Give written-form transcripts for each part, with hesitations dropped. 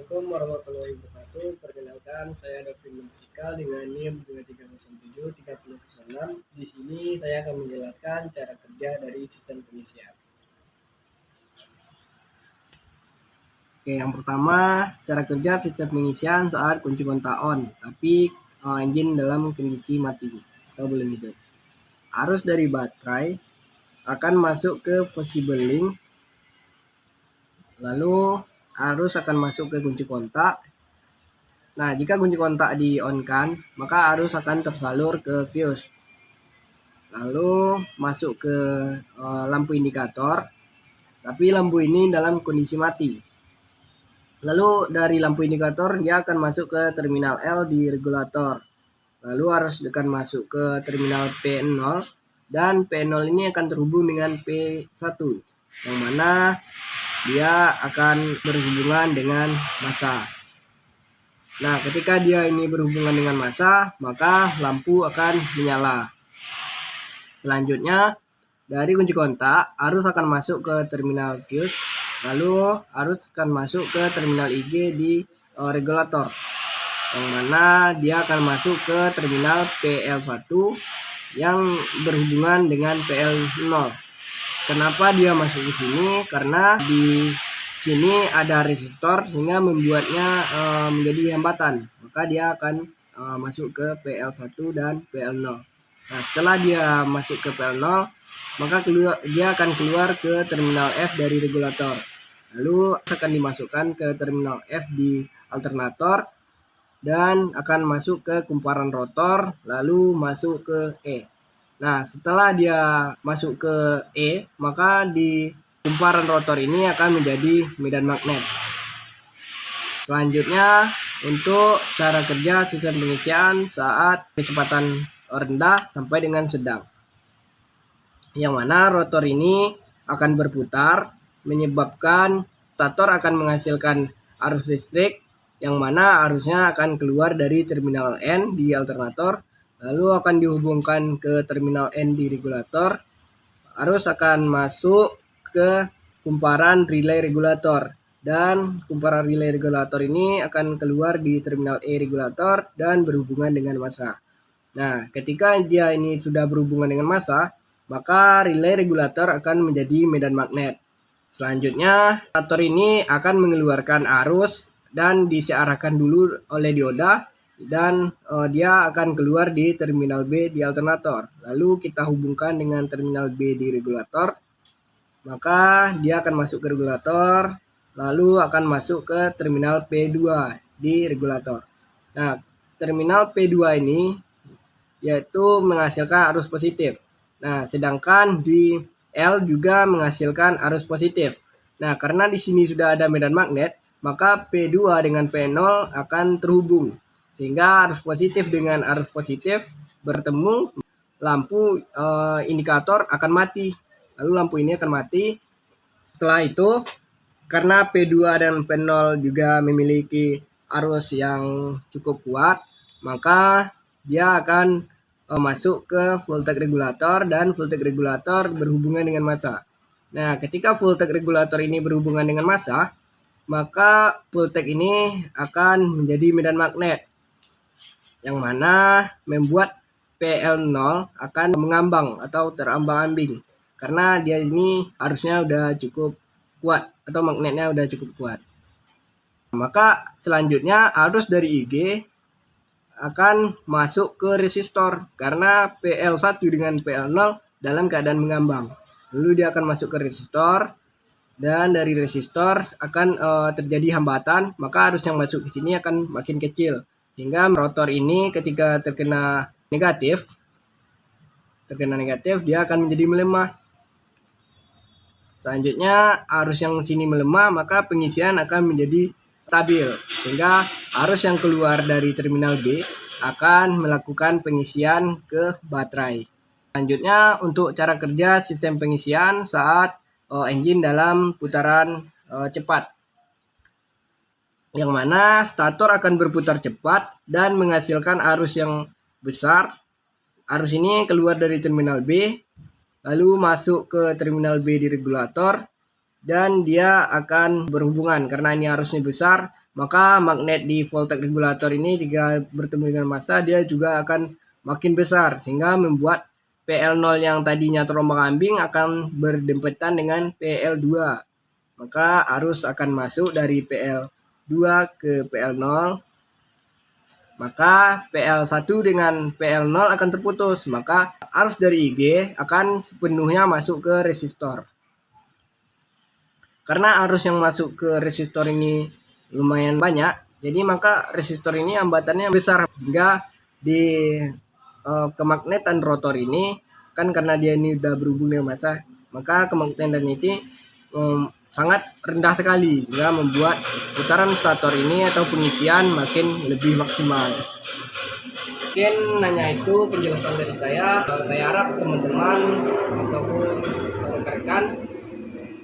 Assalamualaikum warahmatullahi wabarakatuh. Perkenalkan, saya David Mansikal dengan NIM 23073006. Di sini saya akan menjelaskan cara kerja dari sistem pengisian. Oke, yang pertama, cara kerja sistem pengisian saat kunci kontak on, tapi engine dalam kondisi mati atau belum hidup. Arus dari baterai akan masuk ke fusible link, lalu arus akan masuk ke kunci kontak. Nah, jika kunci kontak di on kan, maka arus akan tersalur ke fuse, lalu masuk ke lampu indikator, tapi lampu ini dalam kondisi mati. Lalu dari lampu indikator dia akan masuk ke terminal L di regulator, lalu arus akan masuk ke terminal P0, dan P0 ini akan terhubung dengan P1, yang mana dia akan berhubungan dengan massa. Nah, ketika dia ini berhubungan dengan massa, maka lampu akan menyala. Selanjutnya, dari kunci kontak, arus akan masuk ke terminal fuse, lalu arus akan masuk ke terminal IG di regulator, yang mana dia akan masuk ke terminal PL1 yang berhubungan dengan PL0. Kenapa dia masuk ke sini? Karena di sini ada resistor sehingga membuatnya menjadi hambatan. Maka dia akan masuk ke PL1 dan PL0. Nah, setelah dia masuk ke PL0, maka dia akan keluar ke terminal F dari regulator. Lalu akan dimasukkan ke terminal F di alternator dan akan masuk ke kumparan rotor, lalu masuk ke E. Nah, setelah dia masuk ke E, maka di kumparan rotor ini akan menjadi medan magnet. Selanjutnya, untuk cara kerja sistem pengisian saat kecepatan rendah sampai dengan sedang, yang mana rotor ini akan berputar, menyebabkan stator akan menghasilkan arus listrik, yang mana arusnya akan keluar dari terminal N di alternator, lalu akan dihubungkan ke terminal N di regulator. Arus akan masuk ke kumparan relay regulator, dan kumparan relay regulator ini akan keluar di terminal E regulator dan berhubungan dengan massa. Nah, ketika dia ini sudah berhubungan dengan massa, maka relay regulator akan menjadi medan magnet. Selanjutnya, stator ini akan mengeluarkan arus dan diarahkan dulu oleh dioda, dan dia akan keluar di terminal B di alternator. Lalu kita hubungkan dengan terminal B di regulator, maka dia akan masuk ke regulator, lalu akan masuk ke terminal P2 di regulator. Nah, terminal P2 ini yaitu menghasilkan arus positif. Nah, sedangkan di L juga menghasilkan arus positif. Nah, karena di sini sudah ada medan magnet, maka P2 dengan P0 akan terhubung, sehingga arus positif dengan arus positif bertemu, lampu indikator akan mati. Lalu lampu ini akan mati. Setelah itu, karena P2 dan P0 juga memiliki arus yang cukup kuat, maka dia akan masuk ke voltage regulator, dan voltage regulator berhubungan dengan massa. Nah, ketika voltage regulator ini berhubungan dengan massa, maka voltage ini akan menjadi medan magnet, yang mana membuat PL0 akan mengambang atau terambang-ambing, karena dia ini arusnya udah cukup kuat atau magnetnya udah cukup kuat. Maka selanjutnya arus dari IG akan masuk ke resistor, karena PL1 dengan PL0 dalam keadaan mengambang. Lalu dia akan masuk ke resistor, dan dari resistor akan terjadi hambatan, maka arus yang masuk ke sini akan makin kecil, sehingga rotor ini ketika terkena negatif dia akan menjadi melemah. Selanjutnya arus yang sini melemah, maka pengisian akan menjadi stabil, sehingga arus yang keluar dari terminal B akan melakukan pengisian ke baterai. Selanjutnya, untuk cara kerja sistem pengisian saat engine dalam putaran cepat, yang mana stator akan berputar cepat dan menghasilkan arus yang besar. Arus ini keluar dari terminal B, lalu masuk ke terminal B di regulator, dan dia akan berhubungan. Karena ini arusnya besar, maka magnet di voltage regulator ini jika bertemu dengan massa dia juga akan makin besar sehingga membuat PL0 yang tadinya terombang-ambing akan berdempetan dengan PL2. Maka arus akan masuk dari PL2 ke PL0. Maka PL1 dengan PL0 akan terputus. Maka arus dari IG akan sepenuhnya masuk ke resistor. Karena arus yang masuk ke resistor ini lumayan banyak, jadi maka resistor ini hambatannya besar hingga di kemagnetan rotor ini kan karena dia ini udah berhubung dengan massa, maka kemagnetan ini sangat rendah sekali sehingga membuat putaran stator ini atau pengisian makin lebih maksimal. Mungkin hanya itu penjelasan dari saya. Saya harap teman-teman ataupun rekan-rekan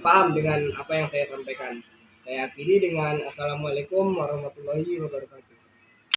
paham dengan apa yang saya sampaikan. Saya akhiri dengan Assalamualaikum warahmatullahi wabarakatuh.